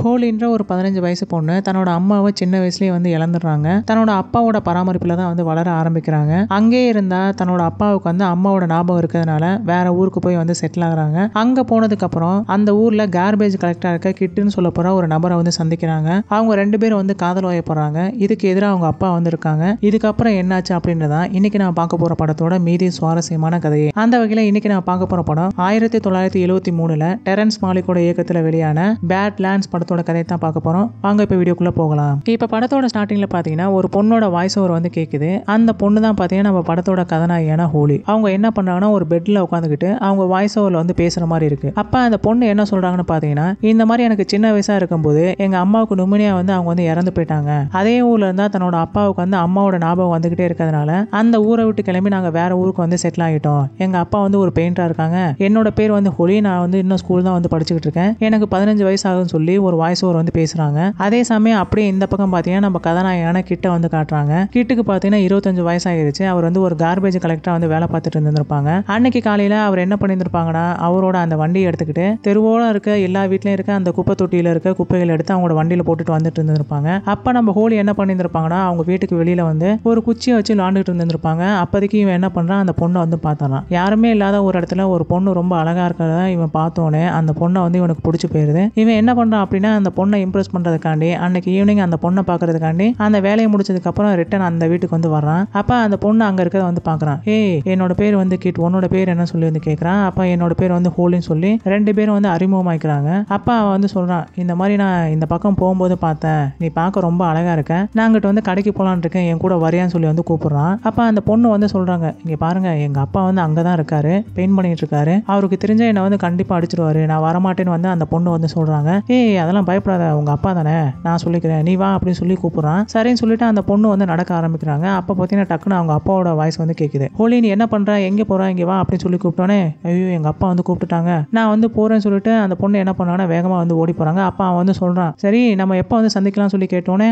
ஹோலின்ற ஒரு 15 வயசு பொண்ணு தன்னோட அம்மாவை சின்ன வயசுலயே வந்து இழந்துடுறாங்க. தன்னோட அப்பாவோட பராமரிப்புல தான் வந்து வளர ஆரம்பிக்கிறாங்க. அங்கே இருந்தா தன்னோட அப்பாவுக்கு வந்து அம்மாவோட ஞாபகம் இருக்கிறதுனால வேற ஊருக்கு போய் வந்து செட்டில் ஆகுறாங்க. அங்க போனதுக்கு அப்புறம் அந்த ஊர்ல கார்பேஜ் கலெக்டரா இருக்க கிட்டுன்னு சொல்ல போற ஒரு நபரை வந்து சந்திக்கிறாங்க. அவங்க 2 பேரும் வந்து காதல் வயப்படுறாங்க. இதுக்கு எதிராக அவங்க அப்பா வந்து இருக்காங்க. இதுக்கப்புறம் என்னாச்சு அப்படின்றதான் இன்னைக்கு நான் பார்க்க போற படத்தோட மீதி சுவாரஸ்யமான கதையே. அந்த வகையில இன்னைக்கு நான் பார்க்க போற படம் 1973ல டெரன்ஸ் மாலிக்கோட இயக்கத்துல வெளியான பேட்லேண்ட்ஸ் படத்தோட கதையை தான் பார்க்க போறோம். வாங்க இப்ப வீடியோக்குள்ள போகலாம். இப்ப படத்தோட ஸ்டார்டிங்ல பாத்தீங்கன்னா ஒரு பொண்ணோட வாய்ஸ் ஓவர் வந்து கேக்குது. அந்த பொண்ணு தான் பாத்தீங்கன்னா நம்ம படத்தோட கதாநாயகியான ஹோலி. அவங்க என்ன பண்றாங்கன்னா ஒரு பெட்ல உட்காந்துக்கிட்டு அவங்க வாய்ஸ் ஓவர்ல வந்து பேசுற மாதிரி இருக்கு. அப்ப அந்த பொண்ணு என்ன சொல்றாங்கன்னு பாத்தீங்கன்னா, இந்த மாதிரி எனக்கு சின்ன வயசா இருக்கும்போது எங்க அம்மாவுக்கு நுமனியா வந்து அவங்க வந்து இறந்து போயிட்டாங்க. அதே ஊர்ல இருந்தா தன்னோட அப்பாவுக்கு வந்து அம்மாவோட ஞாபகம் வந்துகிட்டே இருக்கிறதுனால அந்த ஊரை விட்டு கிளம்பி நாங்க வேற ஊருக்கு வந்து செட்டில் ஆகிட்டோம். எங்க அப்பா வந்து ஒரு பெயிண்டரா இருக்காங்க. என்னோட பேர் வந்து ஹோலி. நான் வந்து இன்னும் ஸ்கூல் தான் வந்து படிச்சுக்கிட்டு இருக்கேன். எனக்கு 15 வயசு ஆகுதுன்னு சொல்லி ஒரு வாய்ஸ் ஓவர் வந்து பேசுறாங்க. அதே சமயம் அப்படியே இந்த பக்கம் பாத்தீங்கன்னா நம்ம கதாநாயகனான கிட்ட வந்து காட்டுறாங்க. கிட்டுக்கு பாத்தீங்கன்னா 25 வயசு ஆயிருச்சு. அவர் வந்து ஒரு கார்பேஜ் கலெக்டரா வந்து வேலை பார்த்துட்டு இருந்திருப்பாங்க. அன்னைக்கு காலையில அவர் என்ன பண்ணியிருப்பாங்கன்னா அவரோட அந்த வண்டியை எடுத்துக்கிட்டு தெருவோட இருக்க எல்லா வீட்லயும் இருக்க அந்த குப்பை தொட்டியில இருக்க குப்பைகளை எடுத்து அவங்களோட வண்டியில போட்டுட்டு வந்துட்டு இருந்திருப்பாங்க. அப்ப நம்ம ஹோலி என்ன பண்ணியிருப்பாங்கன்னா அவங்க வீட்டுக்கு வெளியில வந்து ஒரு குச்சியை வச்சு விளாண்டுட்டு இருந்திருப்பாங்க. அப்போதைக்கு இவன் என்ன பண்றான், அந்த பொண்ணை வந்து பார்த்தாரான். யாருமே இல்லாத ஒரு இடத்துல ஒரு பொண்ணு ரொம்ப அழகா இருக்கிறத இவன் பார்த்தோன்னே அந்த பொண்ணை வந்து இவனுக்கு பிடிச்சி போயிருது. இவன் என்ன பண்றான் அப்படின்னா அந்த பொண்ணை இம்ப்ரெஸ் பண்றதுக்காண்டி அன்னைக்கு ஈவினிங் அந்த பொண்ணை பாக்குறதுக்காண்டி அந்த வேலையை முடிச்சதுக்கு அப்புறம் ரிட்டர்ன் அந்த வீட்டுக்கு வந்து வர்றான். அப்ப அந்த பொண்ணு அங்க இருக்கிறத வந்து பாக்குறான். ஏய், என்னோட பேர் வந்து கிட், உன்னோட பேர் என்ன சொல்லி வந்து கேட்கறான். அப்ப என்னோட பேர் வந்து ஹோலின்னு சொல்லி 2 பேரும் வந்து அறிமுகமாய்க்கிறாங்க. அப்ப அவன் வந்து சொல்றான், இந்த மாதிரி நான் இந்த பக்கம் போகும்போது பார்த்தேன், நீ பார்க்க ரொம்ப அழகா இருக்க, நான் அங்கிட்ட வந்து கடைக்கு போலான்னு இருக்கேன், என் கூட வரியான்னு சொல்லி வந்து கூப்பிடுறான். அப்ப அந்த பொண்ணு வந்து சொல்றாங்க, இங்க பாருங்க எங்க அப்பா வந்து அங்கதான் இருக்காரு, பெயிண்ட் பண்ணிட்டு இருக்காரு, அவருக்கு தெரிஞ்ச என்ன வந்து கண்டிப்பா அடிச்சிருவாரு, நான் வரமாட்டேன்னு வந்து அந்த பொண்ணு வந்து சொல்றாங்க. ஏய், அதெல்லாம் பயப்படாத, உங்க அப்பா தானே, நான் சொல்லிக்கிறேன், நீ வா அப்படின்னு சொல்லி கூப்பிடுறான். சரின்னு சொல்லிட்டு அந்த பொண்ணு வந்து நடக்க ஆரம்பிக்கிறாங்க. அப்ப பாத்தீங்கன்னா டக்குன்னு அவங்க அப்பாவோட வாய்ஸ் வந்து கேக்குது. ஹோலி, நீ என்ன பண்ற, எங்க போற, இங்க வா அப்படின்னு சொல்லி கூப்பிட்டோன்னே, ஐயோ எங்க அப்பா வந்து கூப்பிட்டுட்டாங்க, நான் வந்து போறேன்னு சொல்லிட்டு அந்த பொண்ணு என்ன பண்ணாங்கன்னா வேகமா வந்து ஓடி போறாங்க. அப்பா அவன் வந்து சொல்றான், சரி நம்ம எப்போ வந்து சந்திக்கலாம் சொல்லி கேட்டோன்னே,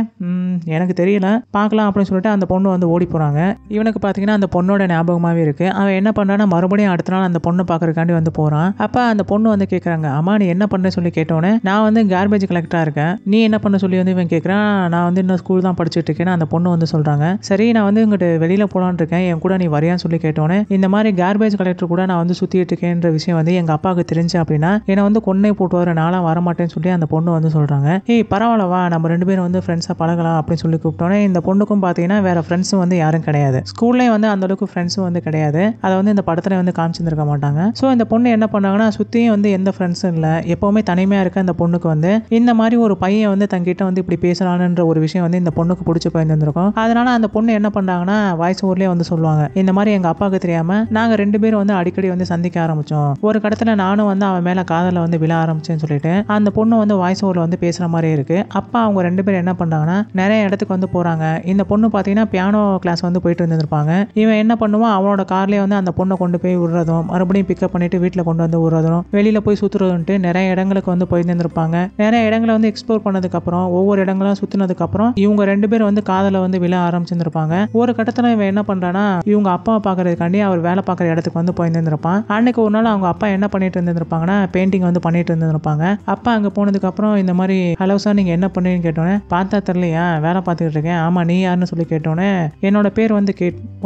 எனக்கு தெரியல, பார்க்கலாம் அப்படின்னு சொல்லிட்டு அந்த பொண்ணு வந்து ஓடி போறாங்க. இவனுக்கு பாத்தீங்கன்னா அந்த பொண்ணோட ஞாபகமாவே இருக்கு. அவன் என்ன பண்றான்னா மறுபடியும் அடுத்த நாள் அந்த பொண்ணு பாக்குறதுக்காண்டி வந்து போறான். அப்ப அந்த பொண்ணு வந்து கேக்குறாங்க, அம்மா நீ என்ன பண்ற சொல்லி கேட்டோன்னே, நான் வந்து கார்பேஜ் கலெக்டரா இருக்கேன், நீ என்ன பண்ண சொல்லி வந்து இவன் கேட்கறான். நான் வந்து இன்னும் ஸ்கூல் தான் படிச்சுட்டு இருக்கேன்னு அந்த பொண்ணு வந்து சொல்றாங்க. சரி நான் வந்து இங்கிட்ட வெளியில போலான்னு இருக்கேன், என் கூட நீ வரியான்னு சொல்லி கேட்டோன்னே, இந்த மாதிரி கார்பேஜ் கலெக்டர் கூட நான் வந்து சுத்திட்டு இருக்கேன்ற விஷயம் வந்து எங்க அப்பாவுக்கு தெரிஞ்சு அப்படின்னா என்னை வந்து கொன்னே போட்டுவாரு, நான்லாம் வரமாட்டேன்னு சொல்லி அந்த பொண்ணு வந்து சொல்றாங்க. ஏய் பரவாயில்ல வா, நம்ம 2 பேரும் வந்து ஃப்ரெண்ட்ஸா பழகலாம் அப்படின்னு சொல்லி கூப்பிட்டோன்னே, இந்த பொண்ணுக்கும் பாத்தீங்கன்னா வேற ஃப்ரெண்ட்ஸும் வந்து யாரும் கிடையாது. ஸ்கூல்லேயே வந்து அந்த அளவுக்கு ஃப்ரெண்ட்ஸும் வந்து கிடையாது. அதை வந்து இந்த படத்துல வந்து காமிச்சிருக்க மாட்டாங்க. ஸோ இந்த பொண்ணு என்ன பண்ணாங்கன்னா சுத்தியும் வந்து எந்த ஃப்ரெண்ட்ஸும் இல்லை, எப்பவுமே தனிமையா இருக்க இந்த பொண்ணுக்கு வந்து இந்த மாதிரி ஒரு பையன் வந்து தங்கிட்ட வந்து இப்படி பேசலான்ற ஒரு விஷயம் வந்து இந்த பொண்ணுக்கு பிடிச்சி போயிருந்திருக்கும். அதனால அந்த பொண்ணு என்ன பண்றாங்கன்னா வாய்ஸ் ஓவர்லயே வந்து சொல்லுவாங்க, இந்த மாதிரி எங்க அப்பாவுக்கு தெரியாம நாங்க 2 பேரும் வந்து அடிக்கடி வந்து சந்திக்க ஆரம்பிச்சோம், ஒரு கடத்துல நானும் வந்து அவன் மேல காதல வந்து விழ ஆரம்பிச்சேன்னு சொல்லிட்டு அந்த பொண்ணு வந்து வாய்ஸ் ஓவர்ல வந்து பேசுற மாதிரி இருக்கு. அப்ப அவங்க 2 பேரும் என்ன பண்றாங்கன்னா நிறைய இடத்துக்கு வந்து போறாங்க. இந்த பொண்ணு பாத்தீங்கன்னா பியானோ கிளாஸ் வந்து போயிட்டு இருந்திருப்பாங்க. இவன் என்ன பண்ணுவான், அவனோட கார்லயே வந்து அந்த பொண்ணை கொண்டு போய் விடுறதும் மறுபடியும் பிக்கப் பண்ணிட்டு வீட்டுல கொண்டு வந்து விடுறதும் வெளியில போய் சுத்துறதுன்ட்டு நிறைய இடங்களுக்கு வந்து போயிருந்திருப்பாங்க. நிறைய இடங்களை வந்து எக்ஸ்ப்ளோர் பண்ணதுக்கு அப்புறம் ஒவ்வொரு இடங்களும் சுத்தினதுக்கு அப்புறம் இவங்க 2 பேரும் வந்து காதல வந்து விழ ஆரம்பிச்சிருந்திருப்பாங்க. ஒரு கட்டத்துல இவன் என்ன பண்றானா இவங்க அப்பாவை பாக்குறதுக்காண்டி அவர் வேலை பார்க்குற இடத்துக்கு வந்து போயிருந்திருப்பான். அன்னைக்கு ஒரு நாள் அவங்க அப்பா என்ன பண்ணிட்டு இருந்திருப்பாங்கன்னா பெயிண்டிங் வந்து பண்ணிட்டு இருந்திருப்பாங்க. அப்பா அங்க போனதுக்கு அப்புறம் இந்த மாதிரி ஹலோ சார் நீங்க என்ன பண்ணுறீங்கன்னு கேட்டோன்னே, பார்த்தா தெரியலையா, வேலை பார்த்துக்கிட்டு இருக்கேன், ஆமா நீ யாருன்னு சொல்லி கேட்டோன்னே, என்னோட பேர் வந்து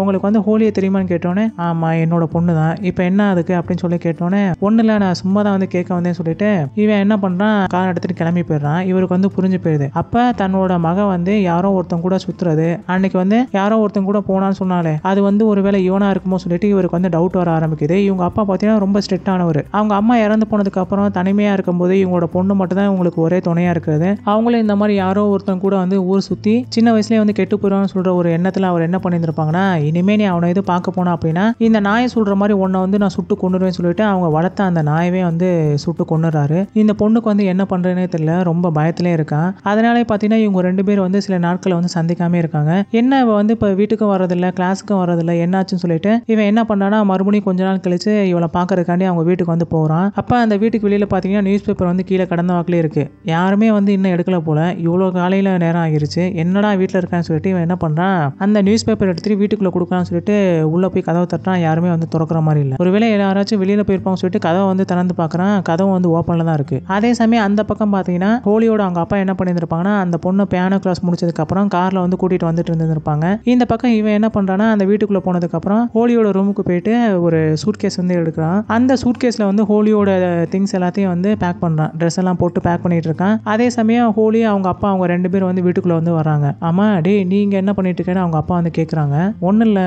உங்களுக்கு வந்து ஹோலியை தெரியுமான்னு கேட்டோன்னே, ஆமா என்னோட பொண்ணு தான், இப்போ என்ன அதுக்கு அப்படின்னு சொல்லி கேட்டோன்னே, ஒன்றும் இல்லை நான் சும்மா தான் வந்து கேட்க வந்தேன்னு சொல்லிட்டு இவன் என்ன பண்றான், கார் எடுத்துட்டு கிளம்பி போயிடுறான். இவருக்கு வந்து புரிஞ்சு போயிடுது. அப்ப தன்னோட மக வந்து யாரோ ஒருத்தன் கூட சுத்துறது, அன்னைக்கு வந்து யாரோ ஒருத்தன் கூட போனான்னு சொன்னாலே அது வந்து ஒருவேளை இவனா இருக்குமோ சொல்லிட்டு இவருக்கு வந்து டவுட் வர ஆரம்பிக்குது. இவங்க அப்பா பார்த்தீங்கன்னா ரொம்ப ஸ்ட்ரிக்ட் ஆனவர். அவங்க அம்மா இறந்து போனதுக்கு அப்புறம் தனிமையா இருக்கும்போது இவங்களோட பொண்ணு மட்டும் தான் இவங்களுக்கு ஒரே துணையா இருக்கிறது. அவங்களும் இந்த மாதிரி யாரோ ஒருத்தன் கூட வந்து ஊர் சுத்தி சின்ன வயசுலயே வந்து கெட்டு போயிடுவான்னு சொல்ற ஒரு எண்ணத்துல அவர் என்ன பண்ணியிருந்திருப்பாங்கன்னா, இனிமே நீ அவனை எது பார்க்க போனா அப்படின்னா இந்த நாயை சொல்ற மாதிரி உன்னை வந்து நான் சுட்டு கொண்டுருவேன்னு சொல்லிட்டு அவங்க வளர்த்த அந்த நாயவே வந்து சுட்டு கொண்டுறாரு. இந்த பொண்ணுக்கு வந்து என்ன பண்றேன்னே தெரியல, ரொம்ப பயத்திலே இருக்கான். அதனாலே பாத்தீங்கன்னா இவங்க 2 பேரும் வந்து சில நாட்களை வந்து சந்திக்காம இருக்காங்க. என்ன இவ வந்து இப்ப வீட்டுக்கும் வரதில்லை கிளாஸுக்கும் வரதில்லை என்னாச்சுன்னு சொல்லிட்டு இவன் என்ன பண்ணானா மறுபடியும் கொஞ்ச நாள் கழிச்சு இவளை பாக்குறதுக்காண்டி அவங்க வீட்டுக்கு வந்து போறான். அப்ப அந்த வீட்டுக்கு வெளியில பாத்தீங்கன்னா நியூஸ் பேப்பர் வந்து கீழே கடந்த வாக்கிலே இருக்கு. யாருமே வந்து இன்னும் எடுக்கல போல, இவ்வளவு காலையில நேரம் ஆகிருச்சு, என்னடா வீட்டுல இருக்கான்னு சொல்லிட்டு இவன் என்ன பண்றான், அந்த நியூஸ் பேப்பர் எடுத்துட்டு வீட்டுக்குள்ள கொடுக்கலாம்னு சொல்லிட்டு உள்ள போய் கதவை தட்டுறான். யாருமே வந்து திறக்கிற மாதிரி இல்லை. ஒருவேளை யாராச்சும் வெளியில போயிருப்பாங்க சொல்லிட்டு கதவை வந்து திறந்து பாக்குறான். கதவை வந்து ஓப்பன்ல தான் இருக்கு. அதே சமயம் அந்த பக்கம் பக்கம் பார்த்தீங்கன்னா ஹோலியோட அவங்க அப்பா என்ன பண்ணியிருப்பாங்கன்னா அந்த பொண்ணு பியானோ கிளாஸ் முடிச்சதுக்கு அப்புறம் கார்ல வந்து கூட்டிட்டு வந்துட்டு இருந்திருப்பாங்க. இந்த பக்கம் இவன் என்ன பண்றானா அந்த வீட்டுக்குள்ள போனதுக்கு அப்புறம் ஹோலியோட ரூமுக்கு போயிட்டு ஒரு சூட்கேஸ் வந்து எடுக்கிறான். அந்த சூட்கேஸ்ல வந்து ஹோலியோட திங்ஸ் எல்லாத்தையும் வந்து பேக் பண்றான். ட்ரெஸ் எல்லாம் போட்டு பேக் பண்ணிட்டு இருக்கான். அதே சமயம் ஹோலி அவங்க அப்பா அவங்க 2 பேரும் வந்து வீட்டுக்குள்ள வந்து வராங்க. ஆமா டே நீங்க என்ன பண்ணிட்டு இருக்கேன்னு அவங்க அப்பா வந்து கேட்குறாங்க. ஒன்றும் இல்லை,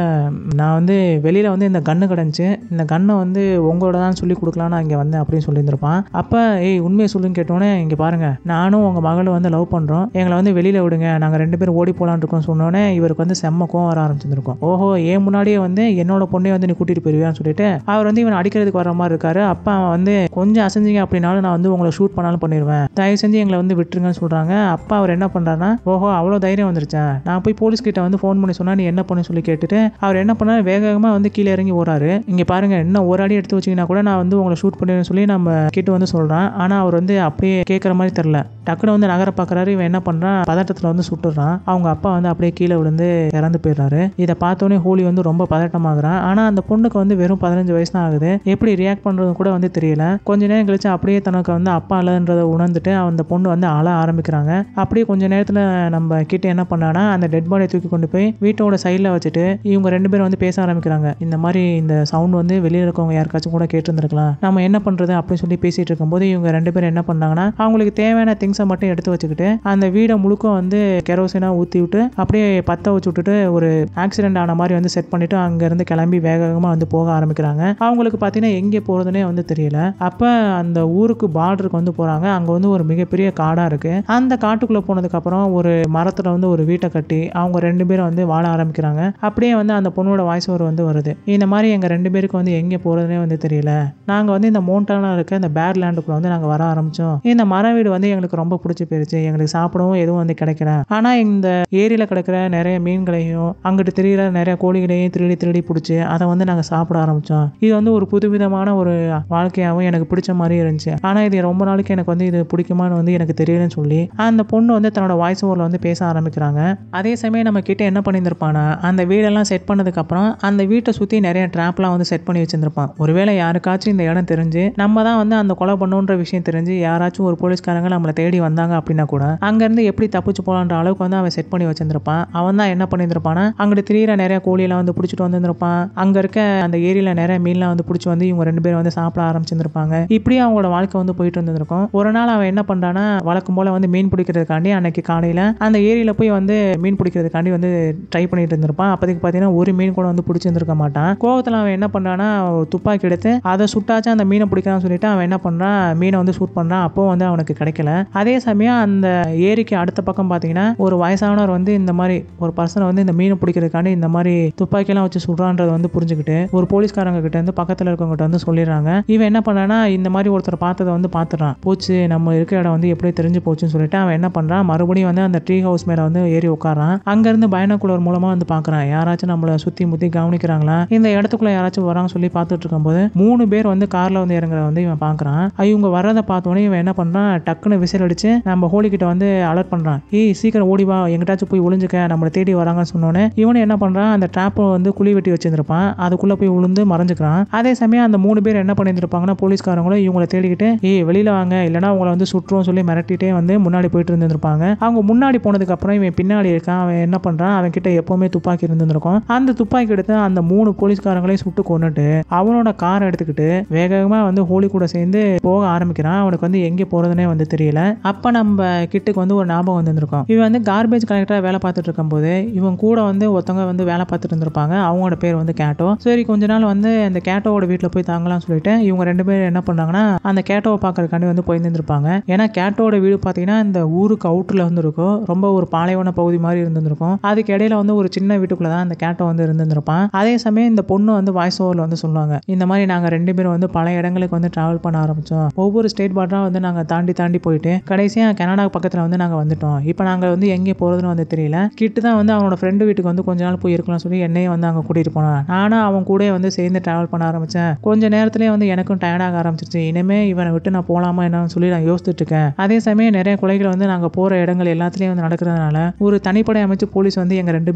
நான் வந்து வெளியில வந்து இந்த கன்னு கிடந்துச்சு, இந்த கன்னை வந்து உங்களோட தான் சொல்லி கொடுக்கலான்னு இங்கே வந்தேன் அப்படின்னு சொல்லியிருந்திருப்பான். அப்போ உண்மையை சொல்லுன்னு கேட்டோன்னே இங்கே பாருங்க நானும் உங்க மகளும் வந்து லவ் பண்றோம், எங்களை வந்து வெளியில விடுங்க, நாங்கள் 2 பேரும் ஓடி போலான்னு இருக்கோம் சொன்னோன்னே இவருக்கு வந்து செம்ம கோவம் வர ஆரம்பிச்சிருக்கும். ஓஹோ ஏன் முன்னாடியே வந்து என்னோட பொண்ணை வந்து நீ கூட்டிட்டு போயிருவியான்னு சொல்லிட்டு அவர் வந்து இவன் அடிக்கிறதுக்கு வர மாதிரி இருக்காரு. அப்பா வந்து கொஞ்சம் அசைஞ்சிங்க அப்படின்னாலும் நான் வந்து உங்களை ஷூட் பண்ணாலும் பண்ணிடுவேன், தயவு செஞ்சு எங்களை வந்து விட்டுருங்கன்னு சொல்றாங்க. அப்பா அவர் என்ன பண்றாருன்னா ஓஹோ அவ்வளோ தைரியம் வந்துருச்சேன், நான் போய் போலீஸ் கிட்ட வந்து ஃபோன் பண்ணி சொன்னா நீ என்ன பண்ணு சொல்லி கேட்டுட்டு அவர் என்ன பண்ணாரு வேகமாக வந்து கீழே இறங்கி ஓராரு. இங்க பாருங்க இன்னும் ஒரு அடி எடுத்து வச்சிங்கன்னா கூட நான் வந்து உங்களை ஷூட் பண்ணிடுவேன்னு சொல்லி நம்ம கிட்ட வந்து சொல்றான். ஆனா அவர் வந்து அப்படியே கேட்குற மாதிரி தெரியல. டக்குனு வந்து நகர பார்க்குறாரு. இவன் என்ன பண்றான் பதட்டத்தில் வந்து சுட்டுறான். அவங்க அப்பா வந்து அப்படியே கீழே விழுந்து இறந்து போயிடுறாரு. இதை பார்த்தோன்னே ஹோலி வந்து ரொம்ப பதட்டமாகறான். ஆனா அந்த பொண்ணுக்கு வந்து வெறும் 15 வயசு தான் ஆகுது. எப்படி ரியாக்ட் பண்றது கூட வந்து தெரியல. கொஞ்ச நேரம் கழிச்சு அப்படியே தனக்கு வந்து அப்பா இல்லைன்றதை உணர்ந்துட்டு அந்த பொண்ணு வந்து அழ ஆரம்பிக்கிறாங்க. அப்படியே கொஞ்ச நேரத்துல நம்ம கிட்ட என்ன பண்ணானா அந்த டெட் பாடியை தூக்கி கொண்டு போய் வீட்டோட சைடில் வச்சுட்டு இவங்க 2 பேரும் வந்து பேச ஆரம்பிக்கிறாங்க. இந்த மாதிரி இந்த சவுண்ட் வந்து வெளியில இருக்கவங்க யாருக்காச்சும் கூட கேட்டுருந்துருக்கலாம், நம்ம என்ன பண்றது அப்படின்னு சொல்லி பேசிட்டு இருக்கும்போது இவங்க 2 பேரும் என்ன பண்ணாங்கன்னா அவங்களுக்கு தேவையான திங்ஸை மட்டும் எடுத்து வச்சுக்கிட்டு அந்த வீடை முழுக்க வந்து கெரோசினா ஊற்றி விட்டு அப்படியே பற்ற வச்சு விட்டுட்டு ஒரு ஆக்சிடென்ட் ஆன மாதிரி வந்து செட் பண்ணிட்டு அங்க இருந்து கிளம்பி வேகமாக வந்து போக ஆரம்பிக்கிறாங்க. அவங்களுக்கு பார்த்தீங்கன்னா எங்கே போறதுனே வந்து தெரியல. அப்ப அந்த ஊருக்கு பார்டருக்கு வந்து போறாங்க. அங்க வந்து ஒரு மிகப்பெரிய காடா இருக்கு. அந்த காட்டுக்குள்ள போனதுக்கு அப்புறம் ஒரு மரத்துல வந்து ஒரு வீட்டை கட்டி அவங்க 2 பேரும் வந்து வாழ ஆரம்பிக்கிறாங்க. அப்படியே வந்து அந்த பொண்ணோட வாய்ஸ் ஓவர் வந்து வருது. இந்த மாதிரி எங்க 2 பேருக்கு வந்து எங்கே போறதுனே வந்து தெரியல, நாங்க வந்து இந்த மவுண்டானா இருக்க இந்த பேர் லேண்டுக்குள்ள வந்து நாங்க வர ஆரம்பிச்சோம். இந்த மர வீடு வந்து எங்களுக்கு ரொம்ப பிடிச்சி போயிருச்சு, எங்களுக்கு சாப்பிடவும் எதுவும் வந்து கிடைக்கல. ஆனா இந்த ஏரியில கிடைக்கிற நிறைய மீன்களையும் அங்கிட்டு திரியிற நிறைய கோழிகளையும் திருடி பிடிச்சி அதை வந்து நாங்க சாப்பிட ஆரம்பிச்சோம். இது வந்து ஒரு புதுவிதமான ஒரு வாழ்க்கையாகவும் எனக்கு பிடிச்ச மாதிரி இருந்துச்சு. ஆனா இது ரொம்ப நாளைக்கு எனக்கு வந்து இது பிடிக்குமான்னு வந்து எனக்கு தெரியலன்னு சொல்லி அந்த பொண்ணு வந்து தன்னோட வாய்ஸ் ஓவர்ல வந்து பேச ஆரம்பிக்கிறாங்க. அதே சமயம் நம்ம கிட்ட என்ன பண்ணியிருந்திருப்பானா அந்த வீடெல்லாம் செட் பண்ணதுக்கு அப்புறம் அந்த வீட்டை சுத்தி நிறைய ட்ராப்லாம் வந்து செட் பண்ணி வச்சிருந்திருப்பான். ஒருவேளை யாருக்காச்சும் இந்த இடம் தெரிஞ்சு நம்ம தான் வந்து அந்த கொலை பண்ணுன்ற விஷயம் தெரிஞ்சு யாராச்சும் ஒரு போலீஸ்காரங்க நம்மளை தேடி வந்தாங்க அப்படின்னா கூட அங்கிருந்து எப்படி தப்பிச்சு போலான்ற அளவுக்கு வந்து அவன் செட் பண்ணி வச்சிருந்திருப்பான். அவன் தான் என்ன பண்ணியிருந்திருப்பானா அங்கிட்டு திரியிற நிறைய கோழியெல்லாம் வந்து பிடிச்சிட்டு வந்திருப்பான். அங்க இருக்க அந்த ஏரியில நிறைய மீன்லாம் வந்து பிடிச்சி வந்து இவங்க 2 பேரும் வந்து சாப்பிட ஆரம்பிச்சிருந்திருப்பாங்க. இப்படி அவங்களோட வாழ்க்கை வந்து போயிட்டு இருந்திருக்கும். ஒரு நாள் அவன் என்ன பண்றானா வழக்கம் போல வந்து மீன் பிடிக்கிறதுக்காண்டி அன்னைக்கு காலையில அந்த ஏரியில போய் வந்து மீன் பிடிக்கிறதுக்காண்டி வந்து ட்ரை பண்ணிட்டு இருந்திருப்பான். அப்போதைக்கு பார்த்தீங்கன்னா ஒரு மீன் கூட வந்து பிடிச்சிருந்திருக்க மாட்டான். கோவத்தில் அவன் என்ன பண்றானா துப்பாக்கி எடுத்து அதை சுட்டாச்சும் அந்த மீனை பிடிக்கலாம்னு சொல்லிட்டு அவன் என்ன பண்றான் மீனை வந்து ஷூட் பண்றான். அப்போ வந்து அவனுக்கு கிடைக்கல. அதே சமயம் அந்த ஏரிக்கு அடுத்த பக்கம் பார்த்தீங்கன்னா ஒரு வயசானவர் வந்து இந்த மாதிரி ஒரு பர்சனை வந்து இந்த மீனை பிடிக்கிறதுக்காண்டி இந்த மாதிரி துப்பாக்கியெல்லாம் வச்சு சுடுறான்றதை வந்து புரிஞ்சுக்கிட்டு ஒரு போலீஸ்காரங்க கிட்ட இருந்து பக்கத்தில் இருக்கவங்க வந்து சொல்லிடுறாங்க. இவன் என்ன பண்ணானா இந்த மாதிரி ஒருத்தர் பார்த்ததை வந்து பார்த்துறான். போச்சு நம்ம இருக்க இடம் வந்து எப்படி தெரிஞ்சு போச்சுன்னு சொல்லிட்டு அவன் என்ன பண்றான் மறுபடியும் வந்து அந்த ட்ரீ ஹவுஸ் மேல வந்து ஏறி உட்காரான். அங்க இருந்து பைனாகுலர் மூலமா வந்து பாக்குறான் யாராச்சும் நம்மள சுத்தி முத்தி கவனிக்கிறாங்களா, இந்த இடத்துக்குள்ள யாராச்சும் வராங்க சொல்லி பார்த்துட்டு இருக்கும்போது 3 பேர் வந்து கார்ல வந்து இறங்குறத வந்து இவன் பாக்குறான். இவங்க வர்றதை பார்த்தோன்னே இவன் என்ன பண்றான் டக்குன்னு விசில் அடிச்சு நம்ம ஹோலி கிட்ட வந்து அலர்ட் பண்றான். சீக்கிரம் ஓடி வா, எங்கிட்டாச்சும் போய் ஒளிஞ்சுக்க, நம்மளை தேடி வராங்கன்னு சொன்னோன்னே இவனு என்ன பண்றான் அந்த ட்ராப்பை வந்து குழி வெட்டி வச்சிருந்திருப்பான், அதுக்குள்ள போய் விழுந்து மறைஞ்சுக்கிறான். அதே சமயம் அந்த 3 பேர் என்ன பண்ணியிருப்பாங்கன்னா போலீஸ்காரங்களும் இவங்களை தேடிக்கிட்டு வெளியில வாங்க இல்லைன்னா அவங்களை வந்து சுற்றுவோம் சொல்லி மிரட்டிட்டே வந்து முன்னாடி போயிட்டு இருந்திருப்பாங்க. அவங்க முன்னாடி போனதுக்கு அப்புறம் இவன் பின்னாடி இருக்கான். அவன் என்ன பண்றான் அவன் கிட்ட எப்பவுமே துப்பாக்கி இருந்திருக்கும். அந்த துப்பாக்கி எடுத்து அந்த 3 போலீஸ்காரங்களையும் சுட்டு கொண்டுட்டு அவனோட காரை எடுத்துக்கிட்டு வேகமா வந்து ஹோலி கூட சேர்ந்து போக ஆரம்பிக்கிறான். அவனுக்கு வந்து எங்கே போறதுனே வந்து தெரியல. அப்ப நம்ம கிட்டுக்கு வந்து ஒரு ஞாபகம் வந்திருக்கும். இவன் வந்து கார்பேஜ் கலெக்டரா வேலை பார்த்துட்டு இருக்கும் போது இவன் கூட வந்து ஒருத்தவங்க வந்து வேலை பார்த்துட்டு இருந்திருப்பாங்க. அவங்களோட பேர் வந்து கேட்டோ. சரி கொஞ்ச நாள் வந்து அந்த கேட்டோவோட வீட்டில் போய் தாங்கலாம் சொல்லிட்டு இவங்க 2 பேரும் என்ன பண்ணாங்கன்னா அந்த கேட்டோவை பார்க்கறதுக்காண்டி வந்து போயிருந்திருப்பாங்க. ஏன்னா கேட்டோட வீடு பார்த்தீங்கன்னா இந்த ஊருக்கு அவுட்டர்ல வந்து இருக்கும், ரொம்ப ஒரு பாலைவன பகுதி மாதிரி இருந்திருக்கும். அதுக்கு இடையில வந்து ஒரு சின்ன வீட்டுக்குள்ள தான் அந்த கேட்டோ வந்து இருந்திருப்பான். அதே சமயம் இந்த பொண்ணு வந்து வாய்ஸ் ஓவர்ல வந்து சொல்லுவாங்க இந்த மாதிரி நாங்க 2 பேரும் வந்து பல இடங்களுக்கு வந்து டிராவல் பண்ண ஆரம்பிச்சோம். ஒவ்வொரு ஸ்டேட் பார்டரா வந்து நாங்க தாண்டி போயிட்டு கடைசியா கனடா பக்கத்துல வந்து நாங்க வந்துட்டோம். இப்போ நாங்க வந்து எங்கே போறதுன்னு வந்து தெரியல. கிட்டு தான் வந்து அவனோட ஃப்ரெண்டு வீட்டுக்கு வந்து கொஞ்ச நாள் போய் இருக்கலாம் சொல்லி என்னையும் வந்து அங்க கூட்டிட்டு போனான். நானும் அவன் கூட வந்து சேர்ந்து டிராவல் பண்ண ஆரம்பிச்சேன். கொஞ்ச நேரத்திலேயே வந்து எனக்கும் டயர்டாக ஆரம்பிச்சிருச்சு. இனிமே இவனை விட்டு நான் போலாமா என்னன்னு சொல்லி நான் யோசிச்சுட்டு இருக்கேன். அதே சமயம் நிறைய கொலைகள் வந்து நாங்க போற இடங்கள் எல்லாத்துலயும் வந்து நடக்கிறதுனால ஒரு தனிப்படை அமைச்சு போலீஸ் வந்து எங்க 2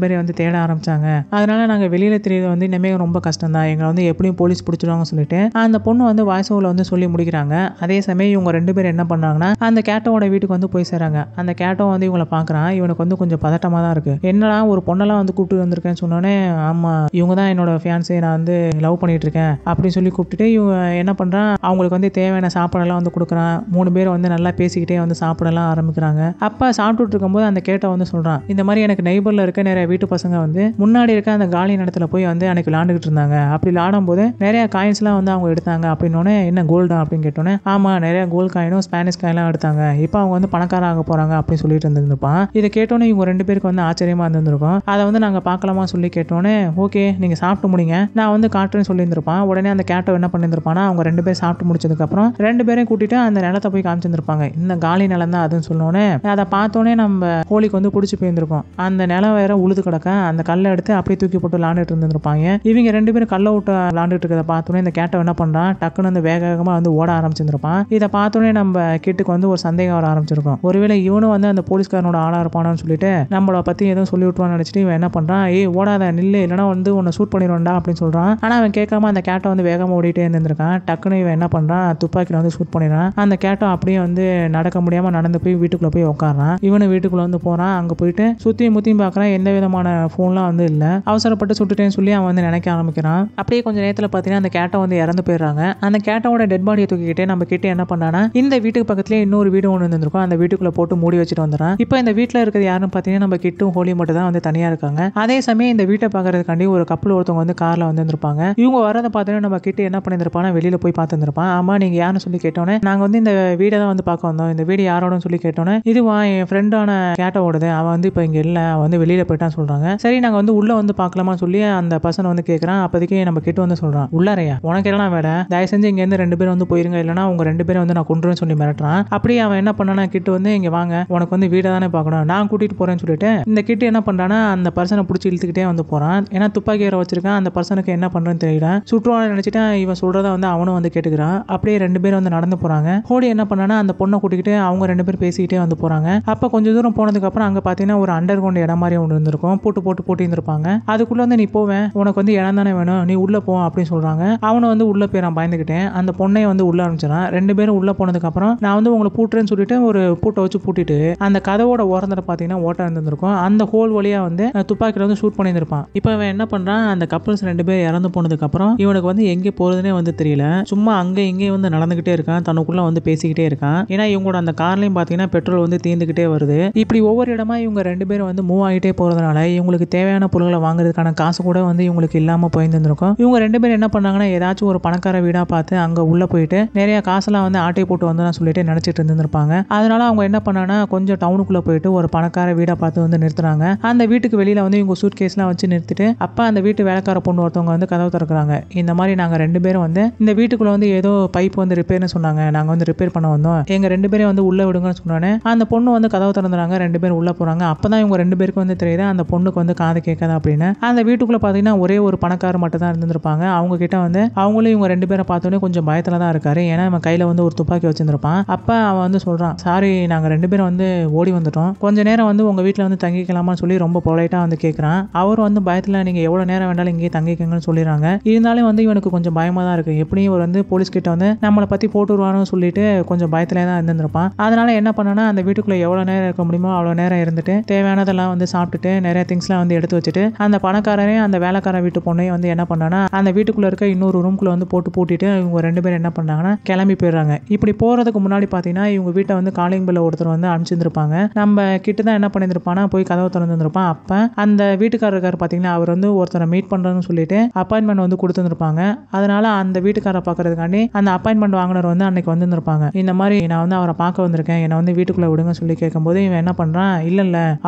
பேரையும் வந்து தேட ஆரம்பிச்சாங்க. அதனால நாங்க வெளியில தெரியறது வந்து இனிமே ரொம்ப கஷ்டம் தான், எங்களை வந்து எப்படியும் போலீஸ் பிடிச்சிருவாங்க சொல்லிட்டு அந்த பொண்ணு வந்து வாய்ஸ் ஓவர்ல வந்து சொல்லி முடிக்கிறாங்க. அதே சமயம் இவங்க 2 பேரும் என்ன பண்ணாங்கன்னா அந்த கேட்டோ கேட்டோட வீட்டுக்கு வந்து போய் சேராங்க. அந்த கேட்டும் வந்து இவங்களை பார்க்குறான். இவனுக்கு வந்து கொஞ்சம் பதட்டமா தான் இருக்கு. என்னடா ஒரு பொண்ணெல்லாம் வந்து கூப்பிட்டு வந்திருக்கேன்னு சொன்னோடனே, ஆமா இவங்க தான் என்னோட ஃபியான்ஸே, நான் வந்து லவ் பண்ணிட்டு இருக்கேன் அப்படின்னு சொல்லி கூப்பிட்டுட்டு இவங்க என்ன பண்றான், அவங்களுக்கு வந்து தேவையான சாப்பாடெல்லாம் வந்து கொடுக்குறான். 3 பேர் வந்து நல்லா பேசிக்கிட்டே வந்து சாப்பிடலாம் ஆரம்பிக்கிறாங்க. அப்பா சாப்பிட்டுட்டு இருக்கும்போது அந்த கேட்ட வந்து சொல்றான், இந்த மாதிரி எனக்கு நெய்பர்ல இருக்க நிறைய வீட்டு பசங்க வந்து முன்னாடி இருக்க அந்த காலி நிலத்துல போய் வந்து அன்னைக்கு விளையாண்டுக்கிட்டு இருந்தாங்க. அப்படி விளையாடும் போது நிறைய காயின்ஸ்லாம் வந்து அவங்க எடுத்தாங்க அப்படின்னோடனே, என்ன கோல்டா அப்படின்னு கேட்டோன்னே, ஆமா நிறைய கோல்ட் காயினும் ஸ்பானிஷ் காயின்லாம் எடுத்தாங்க, இப்போ அவங்க வந்து பணக்கார ஆக போறாங்க அப்படின்னு சொல்லிட்டு இருந்திருப்பான். இதை கேட்டோன்னே இவங்க 2 பேருக்கு வந்து ஆச்சரியமா இருந்திருக்கும். அதை வந்து நாங்க பார்க்கலாமா சொல்லி கேட்டோன்னே, ஓகே நீங்க சாப்பிட்டு முடிங்க, நான் வந்து காட்டுறேன்னு சொல்லியிருந்திருப்பான். உடனே அந்த கேட்டோ என்ன பண்ணியிருந்திருப்பானா, அவங்க 2 பேரும் சாப்பிட்டு முடிச்சதுக்கு அப்புறம் 2 பேரையும் கூட்டிட்டு அந்த நிலத்தை போய் காமிச்சிருந்திருப்பாங்க. இந்த காலி நிலம் தான் அதுன்னு சொன்னோன்னே, அதை பார்த்தோன்னே நம்ம ஹோலிக்கு வந்து பிடிச்சி போயிருந்திருக்கும். அந்த நிலம் வேற உழுது கிடக்க, அந்த கல்லை எடுத்து அப்படியே தூக்கி போட்டு விளாண்டுட்டு இருந்திருப்பாங்க. இவங்க 2 பேரும் கல்லை விட்டு விளாண்டுட்டு இருக்கிறத பார்த்தோன்னே இந்த கேட்டோ என்ன பண்றான், டக்குன்னு வந்து வேகமா வந்து ஓட ஆரம்பிச்சிருப்பான். இதை பார்த்தோன்னே நம்ம கிட்டுக்கு வந்து ஒரு சந்தேகம் வர ஆரம்பிச்சிருக்கும். ஒருவேளை இவனும் வந்து அந்த போலீஸ்காரனோட ஆளா இருப்பானு சொல்லிட்டு நம்மளை பத்தி எதுவும் சொல்லி விட்டுவான்னு நினைச்சிட்டு இவன் என்ன பண்றான், ஏய் ஓடாத நில்லு, இல்லைன்னா வந்து உன்னை ஷூட் பண்ணிடுவோம்டா அப்படின்னு சொல்றான். ஆனா அவன் கேட்காம அந்த கேட்டை வந்து வேகமா ஓடிட்டே இருந்திருக்கான். டக்குன்னு இவன் என்ன பண்றான், துப்பாக்கில வந்து ஷூட் பண்ணிடுறான். அந்த கேட்டோ அப்படியே வந்து நடக்க முடியாம நடந்து போய் வீட்டுக்குள்ள போய் உட்காரான். இவனு வீட்டுக்குள்ள வந்து போறான். அங்க போயிட்டு சுத்தியும் முத்தியும் பாக்குறான். எந்த விதமான போன்லாம் வந்து இல்ல. அவசரப்பட்டு சுட்டுட்டேன்னு சொல்லி அவன் வந்து நினைக்க ஆரம்பிக்கிறான். அப்படியே கொஞ்சம் நேரத்துல பாத்தீங்கன்னா அந்த கேட்டை வந்து இறந்து போயிடுறாங்க. அந்த கேட்டோட டெட் பாடியை தூக்கிக்கிட்டே நம்ம கிட்ட என்ன பண்ணானா, இந்த வீட்டுக்கு பக்கத்துலயே இன்னொரு வீடு ஒன்று இருந்திருக்கும். அந்த வீட்டுக்குள்ள போட்டு மூடி வச்சுட்டு வந்துறான். இப்போ இந்த வீட்டுல இருக்கிறது யாருன்னு பாத்தீங்கன்னா நம்ம கிட்டும் ஹோலி மட்டும் தான் வந்து தனியா இருக்காங்க. அதே சமயம் இந்த வீட்டை பாக்குறதுக்காண்டி ஒரு கப்பல் ஒருத்தவங்க வந்து கார்ல வந்திருப்பாங்க. இவங்க வரதை பார்த்தீங்கன்னா நம்ம கிட்ட என்ன பண்ணிருப்பானா, வெளியில போய் பார்த்துருப்பான். ஆமா நீங்க யாருன்னு சொல்லி கேட்டோன்னே, நாங்க வந்து இந்த வீடை தான் வந்து பார்க்க வந்தோம், இந்த வீடு யாரோடன்னு சொல்லி கேட்டோன்னே, இதுவா என் ஃப்ரெண்டான கேட்டோடது, அவன் வந்து இப்போ இங்க இல்ல, அவன் வந்து வெளியில போயிட்டான்னு சொல்றாங்க. சரி நாங்க வந்து உள்ள வந்து பார்க்கலாமா சொல்லி அந்த பர்சன் வந்து கேட்கறான். அப்போதைக்கு நம்ம கிட்ட வந்து சொல்றான், உள்ளாரையா உனக்கு எல்லாம் வேலை, தயவு செஞ்சு இங்க இருந்து 2 பேரும் வந்து போயிருங்க, இல்லைன்னா உங்க 2 பேரும் வந்து நான் கொண்டுருன்னு சொல்லி மிரட்டுறான். அப்படியே அவன் என்ன பண்ணானா, கிட்ட வந்து இங்க வாங்க, உனக்கு வந்து வீடை தானே பார்க்கணும், நான் கூட்டிட்டு போறேன்னு சொல்லிட்டு இந்த கிட்ட என்ன பண்றானா, அந்த பர்சனை பிடிச்சி இழுத்துக்கிட்டே வந்து போறான். ஏன்னா துப்பாக்கி ஏற வச்சிருக்கான். அந்த பர்சனுக்கு என்ன பண்றேன்னு தெரியல. சுற்றுவான்னு நினைச்சிட்டு இவன் சொல்றத வந்து அவனும் வந்து கேட்டுக்கிறான். அப்படியே 2 பேரும் வந்து நடந்து போறாங்க. ஹோலி என்ன பண்ணானா, அந்த பொண்ணை கூட்டிக்கிட்டு அவங்க 2 பேரும் பேசிக்கிட்டே வந்து போறாங்க. அப்ப கொஞ்சம் தூரம் போனதுக்கு அப்புறம் அங்க பாத்தீங்கன்னா ஒரு அண்டர் கிரவுண்ட் இடம் மாதிரி ஒன்று இருந்திருக்கும். போட்டு இருந்திருப்பாங்க. அதுக்குள்ள வந்து நீ போவேன், உனக்கு வந்து இடம் தானே வேணும், நீ உள்ள போ அப்படின்னு சொல்றாங்க. அவனை வந்து உள்ள போயிறான் பயந்துக்கிட்டேன். அந்த பொண்ணை வந்து உள்ள அனுப்பிச்சிடான். 2 பேரும் உள்ள போனதுக்கு அப்புறம் நான் வந்து உங்களை பூட்டுறேன்னு சொல்லிட்டு ஒரு பூட்டை வச்சு பூட்டிட்டு அந்த கதவோட ஓரத்துல பாத்தீங்கன்னா ஓட்டம் இருந்திருக்கும். அந்த ஹோல் வழியா வந்து துப்பாக்கில வந்து ஷூட் பண்ணியிருப்பான். இப்போ அவன் என்ன பண்றான், அந்த கப்பல்ஸ் 2 பேர் இறந்து போனதுக்கு அப்புறம் இவனுக்கு வந்து எங்கே போறதுனே வந்து தெரியல. சும்மா அங்க இங்கேயும் வந்து நடந்துகிட்டே இருக்கான், தனக்குள்ள வந்து பேசிக்கிட்டே இருக்கான். ஏன்னா இவங்களோட அந்த கார்லயும் பாத்தீங்கன்னா பெட்ரோல் வந்து தீர்ந்துகிட்டே வருது. இப்படி ஒவ்வொரு இடமா இவங்க 2 பேரும் வந்து மூவ் ஆகிட்டே போறதுனால இவங்களுக்கு தேவையான பொருட்களை வாங்குறதுக்கான காசு கூட வந்து இவங்களுக்கு இல்லாம போயிருந்திருக்கும். இவங்க 2 பேரும் என்ன பண்ணாங்கன்னா, ஏதாச்சும் ஒரு பணக்கார வீடா பார்த்து அங்க உள்ள போயிட்டு நிறைய காசெல்லாம் வந்து ஆட்டை போட்டு வந்து சொல்லிட்டு நினைச்சிட்டு இருந்திருப்பாங்க. அதனால அவங்க என்ன பண்ணாங்கன்னா, கொஞ்சம் டவுனுக்குள்ள போயிட்டு ஒரு பணக்கார வீடா பார்த்து வந்து நிறுத்துறாங்க. அந்த வீட்டுக்கு வெளியில வந்து இவங்க சூட் கேஸ்லாம் வச்சு நிறுத்திட்டு அப்ப அந்த வீட்டு வேலைக்கார பொண்ணு ஒருத்தவங்க வந்து கதவு திறக்கிறாங்க. இந்த மாதிரி நாங்க 2 பேரும் வந்து இந்த வீட்டுக்குள்ள வந்து ஏதோ பைப் வந்து ரிப்பேர்னு சொன்னாங்க, நாங்க வந்து ரிப்பேர் பண்ண வந்தோம், எங்க 2 பேரும் வந்து உள்ள விடுங்கன்னு சொன்னோன்னே அந்த பொண்ணு வந்து கதவு திறந்துறாங்க. 2 பேரும் உள்ள போறாங்க. அப்பதான் இவங்க 2 பேருக்கு வந்து தெரியுது அந்த பொண்ணுக்கு வந்து காது கேட்காது அப்படின்னு. அந்த வீட்டுக்குள்ள பாத்தீங்கன்னா ஒரே ஒரு பணக்காரர் மட்டும் தான் இருந்திருப்பாங்க. அவங்க கிட்ட வந்து அவங்களும் இவங்க 2 பேரை பார்த்தோன்னே கொஞ்சம் பயத்துல தான் இருக்காரு. ஏன்னா அவன் கையில வந்து ஒரு துப்பாக்கி வச்சிருந்திருப்பான். அப்ப அவன் வந்து சொல்றான், சாரி நாங்க 2 பேரும் வந்து ஓடி வந்துட்டோம், கொஞ்ச நேரம் வந்து உங்க வீட்டுல வந்து தங்கிக்கலாமான்னு சொல்லி ரொம்ப பொலைட்டா வந்து கேட்கறான். அவர் வந்து பயத்துல நீங்க எவ்வளவு நேரம் வேண்டாலும் இங்கேயே தங்கிக்கங்கன்னு சொல்லிடுறாங்க. இருந்தாலும் வந்து இவனுக்கு கொஞ்சம் பயமா தான் இருக்கு. எப்படியும் இவர் வந்து போலீஸ் கிட்ட வந்து நம்மளை பத்தி போட்டுருவான்னு சொல்லிட்டு கொஞ்சம் பயத்துல தான் இருந்திருப்பான். அதனால என்ன பண்ணனா, அந்த வீட்டுக்குள்ள எவ்வளவு நேரம் இருக்க முடியுமோ அவ்வளவு நேரம் இருந்துட்டு தேவையானதெல்லாம் வந்து சாப்பிட்டுட்டு நிறைய திங்ஸ்லாம் வந்து எடுத்து வச்சுட்டு அந்த பணக்காரரையும் அந்த வேலைக்கார வீட்டு பொண்ணையும் வந்து என்ன பண்ணானா அந்த வீட்டுக்குள்ள இருக்க இன்னொரு ரூம்குள்ள வந்து போட்டு பூட்டிட்டு இவங்க 2 பேரும் என்ன பண்ணாங்கன்னா கிளம்பி போயிடுறாங்க. இப்படி போறதுக்கு முன்னாடி பாத்தீங்கன்னா இவங்க வீட்டை வந்து காலிங் பெல்ல ஒருத்தர் வந்து அனுப்பிச்சிருப்பாங்க. நம்ம கிட்ட தான் என்ன பண்ணிருப்பானா போய் கதவை திறந்துருப்பான். அப்ப அந்த வீட்டுக்காரர் இருக்காரு பாத்தீங்கன்னா, அவர் வந்து ஒருத்தரை மீட் பண்றேன்னு சொல்லிட்டு அப்பாயின்மெண்ட் வந்து கொடுத்துருப்பாங்க. அதனால அந்த வீட்டுக்காரரை பாக்குறதுக்காண்டி அந்த அப்பாயின்மெண்ட் வாங்கினர் வந்து அன்னைக்கு வந்திருப்பாங்க. இந்த மாதிரி நான் வந்து அவரை பார்க்க வந்திருக்கேன், என்னை வந்து வீட்டுக்குள்ள விடுங்க சொல்லி கேட்கும்போது இவன் என்ன பண்றான், இல்ல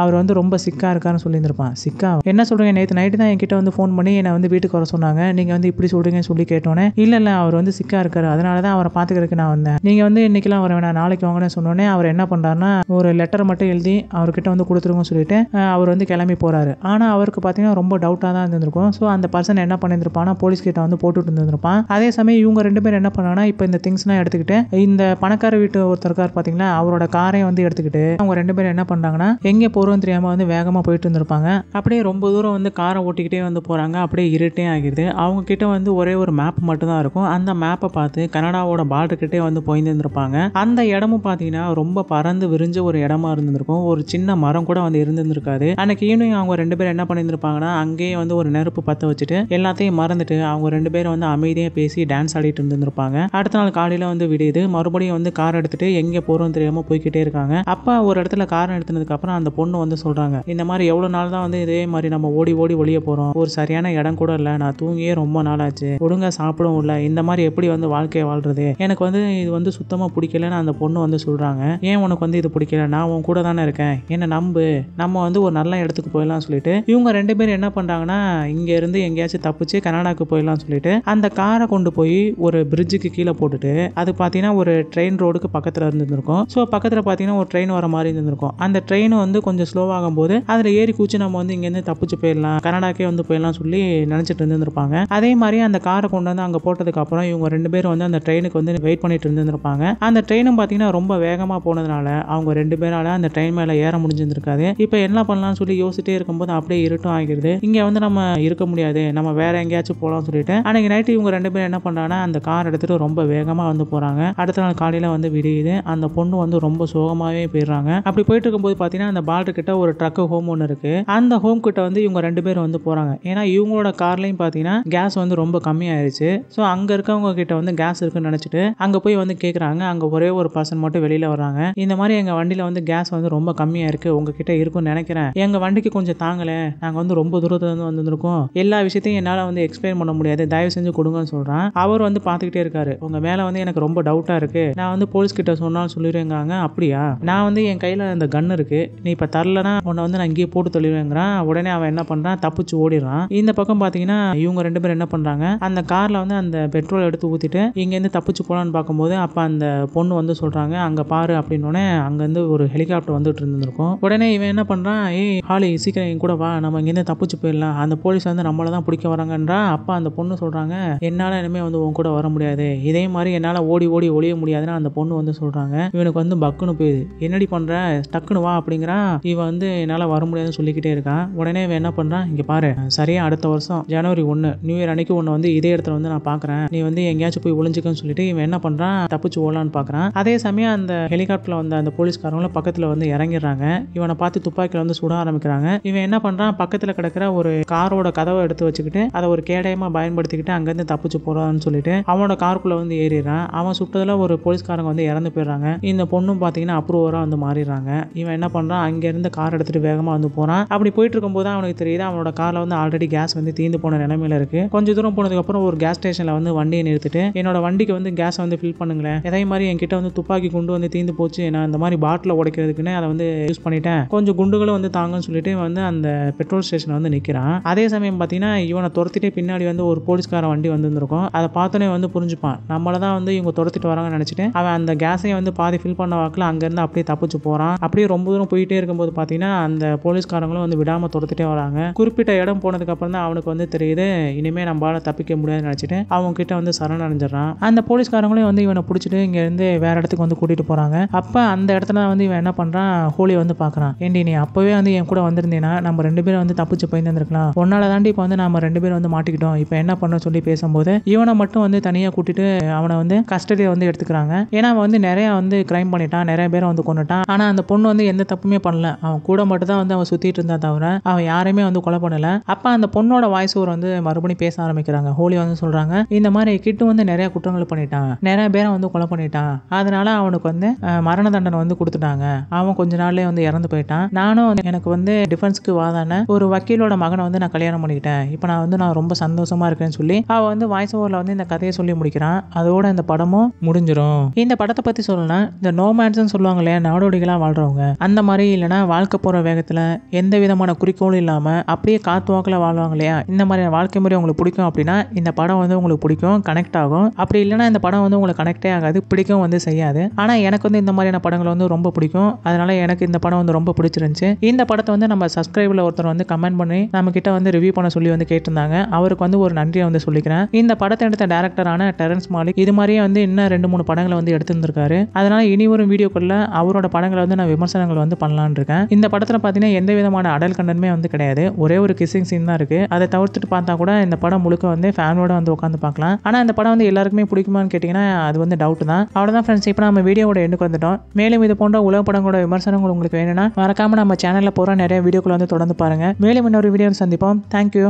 அவர் வந்து ரொம்ப சிக்கா இருக்காருன்னு சொல்லியிருப்பான். சிக்கா என்ன சொல்றீங்க, நேற்று நைட்டு தான் என்கிட்ட வந்து ஃபோன் பண்ணி என்னை வந்து வீட்டுக்கு வர சொன்னாங்க, நீங்க வந்து இப்படி சொல்றீங்கன்னு சொல்லி கேட்டோன்னே, இல்ல அவர் வந்து சிக்கா இருக்காரு, அதனால தான் அவரை பாத்துக்கிறதுக்கு நான் வந்தேன், நீங்க வந்து இன்னைக்கெல்லாம் வர வேணாம் நாளைக்கு வாங்கன்னு சொன்னோன்னே அவர் என்ன பண்றாருன்னா ஒரு லெட்டர் மட்டும் எழுதி அவர்கிட்ட வந்து கொடுத்துருங்கன்னு சொல்லிட்டு அவர் வந்து கிளம்பி போறாரு. ஆனா அவருக்கு பாத்தீங்கன்னா ரொம்ப டவுட்டா தான் இருந்திருக்கும். ஸோ அந்த பர்சன் என்ன பண்ணிருப்பானா போலீஸ் கிட்ட வந்து போட்டுட்டு இருந்திருப்பான். அதே சமயம் இவங்க 2 பேரும் என்ன பண்ணாங்கன்னா, இப்போ இந்த திங்ஸ்லாம் எடுத்துக்கிட்டு இந்த பணக்கார வீட்டு ஒருத்தர் இருக்கார் பாத்தீங்களா, அவரோட காரையும் வந்து எடுத்துக்கிட்டு அவங்க 2 பேரும் என்ன பண்றாங்கன்னா எங்கே போறோம்னு தெரியாம வந்து வேகமா போயிட்டு இருந்திருப்பாங்க. அப்படியே ரொம்ப தூரம் வந்து காரை ஓட்டிக்கிட்டே வந்து போறாங்க. அப்படியே இருட்டே ஆகிடுது. அவங்க கிட்ட வந்து ஒரே ஒரு மேப் மட்டும் தான் இருக்கும். அந்த மேப்பை பார்த்து கனடாவோட பார்டர் கிட்டே வந்து போயிருந்திருப்பாங்க. அந்த இடமும் இடம் பார்த்தீங்கன்னா ரொம்ப பறந்து விரிஞ்ச ஒரு இடமா இருந்திருக்கும். ஒரு சின்ன மரம் கூட வந்து இருந்திருக்காது. அன்னைக்கு ஈவினிங் அவங்க 2 பேரும் என்ன பண்ணியிருந்திருப்பாங்கன்னா, அங்கேயே வந்து ஒரு நெருப்பு பற்ற வச்சுட்டு எல்லாத்தையும் மறந்துட்டு அவங்க 2 பேரும் வந்து அமைதியாக பேசி டான்ஸ் ஆடிட்டு இருந்திருப்பாங்க. அடுத்த நாள் காலையில் வந்து விடியுது. மறுபடியும் வந்து கார் எடுத்துட்டு எங்கே போகிறோம்னு தெரியாமல் போய்கிட்டே இருக்காங்க. அப்போ ஒரு இடத்துல கார் எடுத்துனதுக்கு அப்புறம் அந்த பொண்ணு வந்து சொல்கிறாங்க, இந்த மாதிரி எவ்வளோ நாள் தான் வந்து இதே மாதிரி நம்ம ஓடி ஓடி ஒளிய போகிறோம், ஒரு சரியான இடம் கூட இல்லை, நான் தூங்கியே ரொம்ப நாள் ஆச்சு, ஒழுங்கா சாப்பிடவும் இல்லை, இந்த மாதிரி எப்படி வந்து வாழ்க்கையை வாழ்றது, எனக்கு வந்து இது வந்து சுத்தமாக பிடிக்கலன்னு அந்த பொண்ணு வந்து சொல்கிறாங்க. ஏன் உனக்கு வந்து இது பிடிக்கல, நான் உன் கூட தானே இருக்கேன், என்ன நம்பு, நம்ம வந்து ஒரு நல்ல இடத்துக்கு போயிடலாம் சொல்லிட்டு இவங்க 2 பேரும் என்ன பண்ணுறாங்கன்னா, இங்கே இருந்து எங்கேயாச்சும் தப்பிச்சு கனடாக்கு போயிடலாம் சொல்லிட்டு அந்த காரை கொண்டு போய் ஒரு பிரிட்ஜுக்கு கீழே போட்டுட்டு, அது பார்த்தீங்கன்னா ஒரு ட்ரெயின் ரோடுக்கு பக்கத்தில் இருந்திருக்கும். ஸோ பக்கத்தில் பார்த்தீங்கன்னா ஒரு ட்ரெயின் வர மாதிரி இருந்திருக்கும். அந்த ட்ரெயின் வந்து கொஞ்சம் ஸ்லோவாகும் போது அதில் ஏறி கூச்சு நம்ம வந்து இங்கேருந்து தப்பிச்சு போயிடலாம், கனடாக்கே வந்து போயிடலாம் சொல்லி நினச்சிட்டு இருந்திருப்பாங்க. அதே மாதிரி அந்த காரை கொண்டு வந்து அங்கே போட்டதுக்கு அப்புறம் இவங்க 2 பேரும் வந்து அந்த ட்ரெயினுக்கு வந்து வெயிட் பண்ணிட்டு இருந்திருப்பாங்க. அந்த ட்ரெயினும் பார்த்தீங்கன்னா ரொம்ப வேகமாக போனதுனால அவங்க 2 பேரால அந்த ட்ரெயின் மேலே ஏற முடிஞ்சிருக்காது. இப்போ என்ன பண்ணலாம்னு சொல்லி யோசிச்சிட்டே இருக்கும்போது அப்படியே இருட்டும் ஆகிடுது. இங்கே வந்து நம்ம இருக்க முடியாது, நம்ம வேற எங்கேயாச்சும் போகலாம்னு சொல்லிட்டு அன்னைக்கு நைட்டு இவங்க 2 பேரும் என்ன பண்ணுறாங்கன்னா, அந்த கார் எடுத்துட்டு ரொம்ப வேகமாக வந்து போகிறாங்க. அடுத்த நாள் காலையில் வந்து விடியுது. அந்த பொண்ணு வந்து ரொம்ப சோகமாகவே போயிடுறாங்க. அப்படி போயிட்டு இருக்கும்போது பார்த்தீங்கன்னா அந்த பார்டர் கிட்ட ஒரு ட்ரக் ஹோம் ஒன்று இருக்கு. அந்த ஹோம் கிட்ட வந்து இவங்க 2 பேரும் வந்து போகிறாங்க. ஏன்னா இவங்களோட கார்லையும் பார்த்தீங்கன்னா கேஸ் வந்து ரொம்ப கம்மியாயிருச்சு. ஸோ அங்கே இருக்கவங்க கிட்ட வந்து கேஸ் இருக்குன்னு நினச்சிட்டு அங்கே போய் வந்து கேட்குறாங்க. அங்கே ஒரே ஒரு பர்சன் மட்டும் வெளியில் வர்றாங்க. இந்த மாதிரி எங்கள் வண்டியில் வந்து கேஸ் வந்து ரொம்ப கம்மியாக இருக்குது, உங்ககிட்ட இருக்குன்னு நினைக்கிறேன், எங்கள் வண்டிக்கு கொஞ்சம் தாங்கலை, நாங்கள் வந்து ரொம்ப தூரத்துலேருந்து வந்திருக்கோம், எல்லா விஷயத்தையும் என்னால் வந்து எக்ஸ்பிளைன் பண்ண முடியாது, தயவு செஞ்சு கொடுங்கன்னு சொல்கிறான். அவர் வந்து பார்த்துக்கிட்டே இருக்காரு. உங்கள் மேலே வந்து எனக்கு ரொம்ப டவுட்டாக இருக்குது, நான் வந்து போலீஸ் கிட்ட சொன்னாலும் சொல்லிடுவேங்காங்க. அப்படியா, நான் வந்து என் கையில் அந்த கன் இருக்குது, நீ இப்போ தரலனா உன்னை வந்து நான் இங்கேயே போட்டு தள்ளிடுவேங்கிறான். உடனே அவன் என்ன பண்ணுறான், தப்பிச்சு ஓடிடுறான். இந்த பக்கம் பார்த்தீங்கன்னா இவங்க 2 பேரும் என்ன பண்ணுறாங்க, அந்த காரில் வந்து அந்த பெட்ரோல் எடுத்து ஊற்றிட்டு இங்கேருந்து தப்பிச்சு போகலான்னு பார்க்கும்போது அப்போ அந்த பொண்ணு வந்து சொல்கிறாங்க, அங்கே பாரு அப்படின்னோடனே அங்கேருந்து ஒரு ஹெலிகாப்டர் வந்துட்டு இருந்திருக்கும். உடனே இவன் என்ன பண்ணுறான், ஏய் ஹாலி சீக்கிரம் என் கூட வா, நம்ம இங்கேருந்து தப்பிச்சு போயிடலாம், அந்த போலீஸ் வந்து நம்மளை தான் பிடிக்க வராங்கன்றா. அப்போ அந்த பொண்ணு சொல்கிறாங்க, என்னால் இனிமேல் வந்து உன் கூட வர முடியாது, இதே மாதிரி என்னால் ஓடி ஓடி ஒளிய முடியாதுன்னு அந்த பொண்ணு வந்து சொல்கிறாங்க. இவனுக்கு வந்து பக்குன்னு போயிடுது. என்னடி பண்ணுற, டக்குன்னு வா அப்படிங்கிறான். இவன் வந்து என்னால் வர முடியாதுன்னு சொல்லிக்கிட்டே இருக்கான். உடனே இவன் என்ன பண்ணுறான், இங்கே பாரு, சரியாக அடுத்த வருஷம் ஜனவரி 1 நியூ இயர் அன்னைக்கு உன்னை வந்து இதே இடத்துல வந்து நான் பார்க்குறேன், நீ வந்து எங்கேயாச்சும் போய் ஒளிஞ்சுக்கன்னு சொல்லிட்டு இவன் என்ன பண்ணுறான், தப்பிச்சு ஓடலான்னு பார்க்குறான். அதே சமயம் அந்த ஹெலிகாப்டரில் வந்து அந்த போலீஸ்காரங்களும் பக்கத்தில் வந்து இறங்கிடுறாங்க. இவனை பார்த்து துப்பாக்கியில் வந்து சுட ஆரம்பிக்கிறாங்க. இவன் என்ன பண்ணுறான், பக்கத்தில் கிடக்கிற ஒரு காரோட கதவை எடுத்து வச்சுக்கிட்டு அதை ஒரு கேடயமாக பயன்படுத்திக்கிட்டு அங்கேருந்து தப்பிச்சு போகிறான்னு சொல்லிட்டு அவனோட காருக்குள்ளே வந்து ஏறிடுறான். அவன் சுட்டதில் ஒரு போலீஸ்காரங்க வந்து இறந்து போயிடுறாங்க. இந்த பொண்ணும் பார்த்தீங்கன்னா அப்ரூவராக வந்து மாறிடுறாங்க. இவன் என்ன பண்ணுறான், அங்கேருந்து கார் எடுத்துகிட்டு வேகமாக வந்து போகிறான். அப்படி போயிட்டு இருக்கும்போது அவனுக்கு தெரியுது அவனோட காரில் வந்து ஆல்ரெடி கேஸ் வந்து தீந்து போன நிலைமையில இருக்குது. கொஞ்சம் தூரம் போனதுக்கப்புறம் ஒரு கேஸ் ஸ்டேஷனில் வந்து வண்டியை நிறுத்திட்டு, என்னோட வண்டிக்கு வந்து கேஸ் வந்து ஃபில் பண்ணுங்களேன், அதே மாதிரி என்கிட்ட வந்து துப்பாக்கி குண்டு வந்து தீந்து போச்சு, நான் இந்த மாதிரி பாட்டில் உடைக்கிறதுக்குன்னு அதை வந்து யூஸ் பண்ணிட்டேன், கொஞ்சம் குண்டுகளும் வந்து தாங்கன்னு சொல்லிட்டு வந்து அந்த பெட்ரோல் ஸ்டேஷன் வந்து நிற்கிறான். அதே சமயம் பார்த்தீங்கன்னா இவனை துரத்திட்டே பின்னாடி வந்து ஒரு போலீஸ்கார வண்டி வந்துருக்கும். அதை பார்த்தோன்னே வந்து புரிஞ்சுப்பான், நம்மளை தான் வந்து இவங்க துரத்திட்டு வராங்கன்னு நினச்சிட்டு அவன் அந்த கேஸையும் வந்து பாதி ஃபில் பண்ண வாக்கில் அங்கேருந்து அப்படியே தப்பிச்சு போகிறான். அப்படியே ரொம்ப தூரம் போயிட்டே இருக்கும்போது பார்த்தீங்கன்னா அந்த போலீஸ்காரங்களும் வந்து விடாமல் துரத்திட்டே வராங்க. குறிப்பிட்ட இடம் போனதுக்கு அப்புறம் தான் அவனுக்கு வந்து தெரியுது, இனிமேல் நம்மளால தப்பிக்க முடியாதுன்னு நினச்சிட்டு அவங்க கிட்ட வந்து சரணடைஞ்சிடறான். அந்த போலீஸ்காரங்களும் வந்து இவனை பிடிச்சிட்டு இங்கேருந்து வேற இடத்துக்கு வந்து கூட்டிகிட்டு போகிறாங்க. அப்போ அந்த இடத்துல வந்து இவன் என்ன பண்ணுறான், ஹோலி வந்து பார்க்குறான். ஏண்டி நீ அப்போவே வந்து என் கூட வந்திருந்தேன்னா நம்ம 2 பேரும் வந்து தப்பிச்சு போயிருந்துருக்கலாம், உன்னால தாண்டி இப்போ வந்து நம்ம 2 பேரும் வந்து மாட்டிக்கிட்டோம், இப்போ என்ன பண்ண சொல்லி பேசும்போது இவனை மட்டும் வந்து தனியாக கூட்டிட்டு அவனை வந்து கஸ்டடியை வந்து எடுத்துக்கிறாங்க. ஏன்னா அவன் வந்து நிறைய வந்து கிரைம் பண்ணிட்டான், நிறைய பேரை வந்து கொண்டுட்டான். ஆனால் அந்த பொண்ணு வந்து எந்த தப்புமே பண்ணல, அவன் கூட மட்டும் தான் வந்து அவன் சுற்றிட்டு இருந்தா தவிர அவன் யாரையுமே வந்து கொலை பண்ணல. அப்போ அந்த பொண்ணோட வாய்ஸ் ஓவர் வந்து மறுபடியும் பேச ஆரம்பிக்கிறாங்க. ஹோலி வந்து சொல்கிறாங்க, இந்த மாதிரி கிட்டு வந்து நிறைய குற்றங்கள் பண்ணிட்டான், நிறைய பேரை வந்து கொலை பண்ணிட்டான், அதனால அவனுக்கு வந்து மரண தண்டனை வந்து கொடுத்துட்டாங்க, அவன் கொஞ்ச நாள்லயே வந்து இறந்து போயிட்டான், நானும் எனக்கு வந்து டிஃபென்ஸ்க்கு வாதான ஒரு வக்கீலோட மகனை வந்து நான் கல்யாணம் பண்ணிக்கிட்டேன், இப்போ நான் ரொம்ப சந்தோஷமா இருக்கேன்னு சொல்லி அவன் வந்து வாய்ஸ் ஓவரில் வந்து இந்த கதையை சொல்லி முடிக்கிறான். அதோட இந்த படமும் முடிஞ்சிடும். இந்த படத்தை பற்றி சொல்லணும்னா இந்த நோமேன்ஸ்னு சொல்லுவாங்க இல்லையா, நாடோடிகளாக வாழ்றவங்க, அந்த மாதிரி இல்லைனா வாழ்க்கை போகிற வேகத்தில் எந்த விதமான குறிக்கோளும் இல்லாமல் அப்படியே காத்து வாக்கில் வாழ்வாங்க இல்லையா, இந்த மாதிரி வாழ்க்கை முறை உங்களுக்கு பிடிக்கும் அப்படின்னா இந்த படம் வந்து உங்களுக்கு பிடிக்கும், கனெக்ட் ஆகும். அப்படி இல்லைனா இந்த படம் வந்து உங்களுக்கு கனெக்டே ஆகாது, பிடிக்கும் வந்து செய்யாது. ஆனால் எனக்கு வந்து இந்த மாதிரியான படங்கள் வந்து ரொம்ப பிடிக்கும், அதனால எனக்கு இந்த படம் வந்து ரொம்ப பிடிச்சிருந்துச்சு. இந்த படத்தை வந்து நம்ம சப்ஸ்கிரைபில் ஒருத்தர் வந்து கமெண்ட் பண்ணி நம்ம கிட்ட வந்து ரிவ்யூ பண்ண சொல்லி வந்து கேட்டிருந்தாங்க. அவருக்கு வந்து ஒரு நன்றியை வந்து சொல்லிக்கிறேன். இந்த படத்தை எடுத்த டைரக்டரான டெரன்ஸ் மாலிக் இது மாதிரியே வந்து இன்னும் 2-3 படங்களை வந்து எடுத்திருந்திருக்காரு. அதனால இனி ஒரு வீடியோக்குள்ள அவரோட படங்களை வந்து நான் விமர்சனங்கள் வந்து பண்ணலான்னு இருக்கேன். இந்த படத்தில் பார்த்தீங்கன்னா எந்த விதமான அடல் கண்டனுமே வந்து கிடையாது, ஒரே ஒரு கிசிங் சீன் தான் இருக்கு. அதை தவிர்த்துட்டு பார்த்தா கூட இந்த படம் முழுக்க வந்து ஃபேமிலியோட வந்து உட்காந்து பார்க்கலாம். ஆனால் இந்த படம் வந்து எல்லாருக்குமே பிடிக்குமான்னு கேட்டிங்கன்னா அது வந்து டவுட் தான். அவ்வளோதான் ஃப்ரெண்ட்ஸ், இப்போ நம்ம வீடியோவோட எண்டுக்கு வந்துட்டோம். மேலும் இது போன்ற உலக படங்களோட விமர்சனங்கள் உங்களுக்கு வேணும்னா மறக்காம நம்ம சேனல்ல போற நிறைய வீடியோக்களை வந்து தொடர்ந்து பாருங்க. மேலும் இன்னொரு வீடியோவில் சந்திப்போம். தேங்க்யூ.